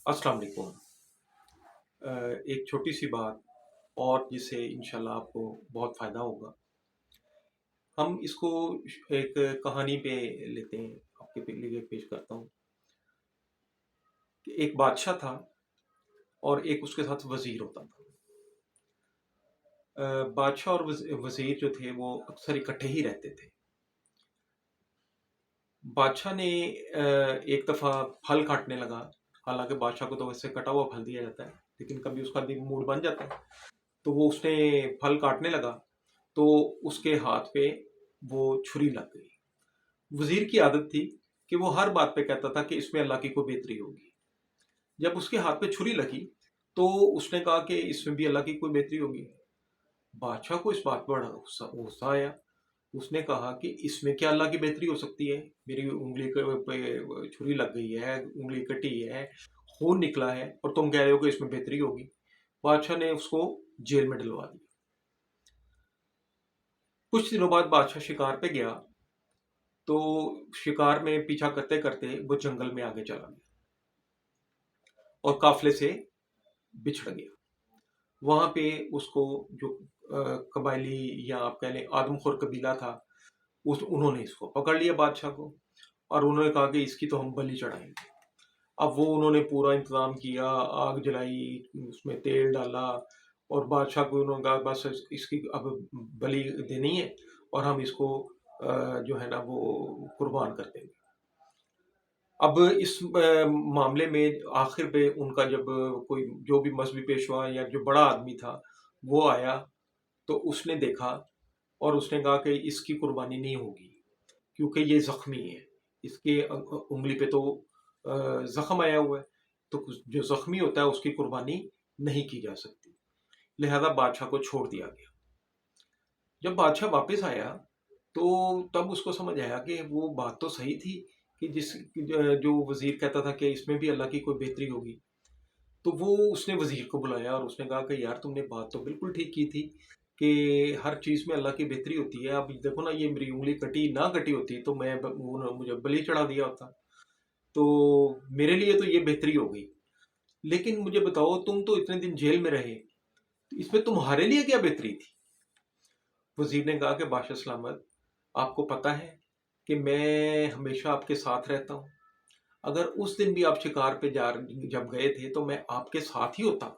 अस्सलाम वालेकुम। एक छोटी सी बात और जिससे इंशाल्लाह आपको बहुत फ़ायदा होगा। हम इसको एक कहानी पे लेते हैं, आपके लिए पेश करता हूँ कि एक बादशाह था और एक उसके साथ वज़ीर होता था। बादशाह और वज़ीर जो थे वो अक्सर इकट्ठे ही रहते थे। बादशाह ने एक दफ़ा फल काटने लगा, हालांकि बादशाह को तो वैसे कटा हुआ फल दिया जाता है, लेकिन कभी उसका भी मूड बन जाता है। तो वो उसने फल काटने लगा तो उसके हाथ पे वो छुरी लग गई। वजीर की आदत थी कि वो हर बात पे कहता था कि इसमें अल्लाह की कोई बेहतरी होगी। जब उसके हाथ पे छुरी लगी तो उसने कहा कि इसमें भी अल्लाह की कोई बेहतरी होगी। बादशाह को इस बात पर बड़ा गुस्सा गुस्सा आया। उसने कहा कि इसमें क्या अल्लाह की बेहतरी हो सकती है? मेरी उंगली पे छुरी लग गई है, उंगली कटी है, खून निकला है और तुम कह रहे हो कि इसमें बेहतरी होगी। बादशाह ने उसको जेल में डलवा दिया। कुछ दिनों बाद बादशाह शिकार पे गया तो शिकार में पीछा करते करते वो जंगल में आगे चला गया और काफिले से बिछड़ गया। वहां पे उसको जो कबायली या आप कह लें आदमखोर कबीला था, उस उन्होंने इसको पकड़ लिया बादशाह को, और उन्होंने कहा कि इसकी तो हम बलि चढ़ाएंगे। अब वो उन्होंने पूरा इंतजाम किया, आग जलाई, उसमें तेल डाला और बादशाह को उन्होंने कहा बस इसकी अब बलि देनी है और हम इसको जो है ना वो कुर्बान कर देंगे। अब इस मामले में आखिर पे उनका जब कोई जो भी मजहबी पेशवा या जो बड़ा आदमी था वो आया तो उसने देखा और उसने कहा कि इसकी कुर्बानी नहीं होगी क्योंकि ये जख्मी है, इसके उंगली पे तो जख्म आया हुआ है, तो जो जख्मी होता है उसकी कुर्बानी नहीं की जा सकती। लिहाजा बादशाह को छोड़ दिया गया। जब बादशाह वापस आया तो तब उसको समझ आया कि वो बात तो सही थी कि जो वजीर कहता था कि इसमें भी अल्लाह की कोई बेहतरी होगी। तो वो उसने वजीर को बुलाया और उसने कहा कि यार तुमने बात तो बिल्कुल ठीक की थी कि हर चीज़ में अल्लाह की बेहतरी होती है। अब देखो ना, ये मेरी उंगली कटी ना कटी होती तो मैं मुझे बलि चढ़ा दिया होता, तो मेरे लिए तो ये बेहतरी हो गई। लेकिन मुझे बताओ, तुम तो इतने दिन जेल में रहे, तो इसमें तुम्हारे लिए क्या बेहतरी थी? वजीर ने कहा कि बादशाह सलामत, आपको पता है कि मैं हमेशा आपके साथ रहता हूँ। अगर उस दिन भी आप शिकार पे जब गए थे तो मैं आपके साथ ही होता,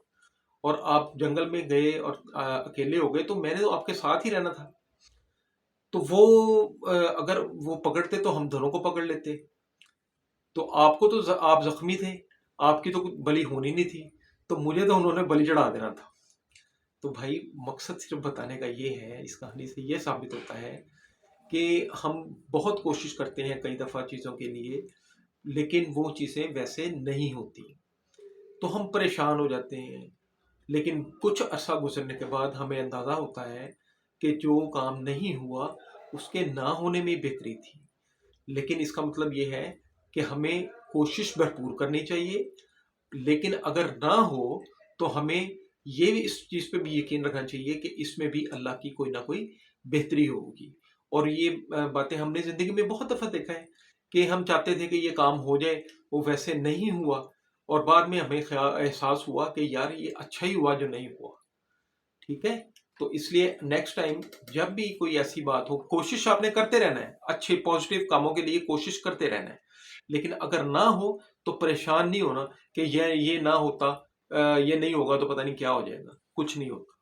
और आप जंगल में गए और अकेले हो गए तो मैंने तो आपके साथ ही रहना था। तो वो अगर वो पकड़ते तो हम दोनों को पकड़ लेते। तो आपको तो आप जख्मी थे, आपकी तो बलि होनी नहीं थी, तो मुझे तो उन्होंने बलि चढ़ा देना था। तो भाई, मकसद सिर्फ बताने का ये है, इस कहानी से ये साबित होता है कि हम बहुत कोशिश करते हैं कई दफ़ा चीज़ों के लिए, लेकिन वो चीज़ें वैसे नहीं होती, तो हम परेशान हो जाते हैं। लेकिन कुछ अरसा गुजरने के बाद हमें अंदाज़ा होता है कि जो काम नहीं हुआ उसके ना होने में बेहतरी थी। लेकिन इसका मतलब ये है कि हमें कोशिश भरपूर करनी चाहिए, लेकिन अगर ना हो तो हमें ये भी इस चीज़ पे भी यकीन रखना चाहिए कि इसमें भी अल्लाह की कोई ना कोई बेहतरी होगी। और ये बातें हमने ज़िंदगी में बहुत दफ़ा देखा है कि हम चाहते थे कि ये काम हो जाए, वो वैसे नहीं हुआ, और बाद में हमें एहसास हुआ कि यार ये अच्छा ही हुआ जो नहीं हुआ। ठीक है? तो इसलिए नेक्स्ट टाइम जब भी कोई ऐसी बात हो, कोशिश आपने करते रहना है, अच्छे पॉजिटिव कामों के लिए कोशिश करते रहना है। लेकिन अगर ना हो तो परेशान नहीं होना कि ये ना होता, ये नहीं होगा तो पता नहीं क्या हो जाएगा। कुछ नहीं होता।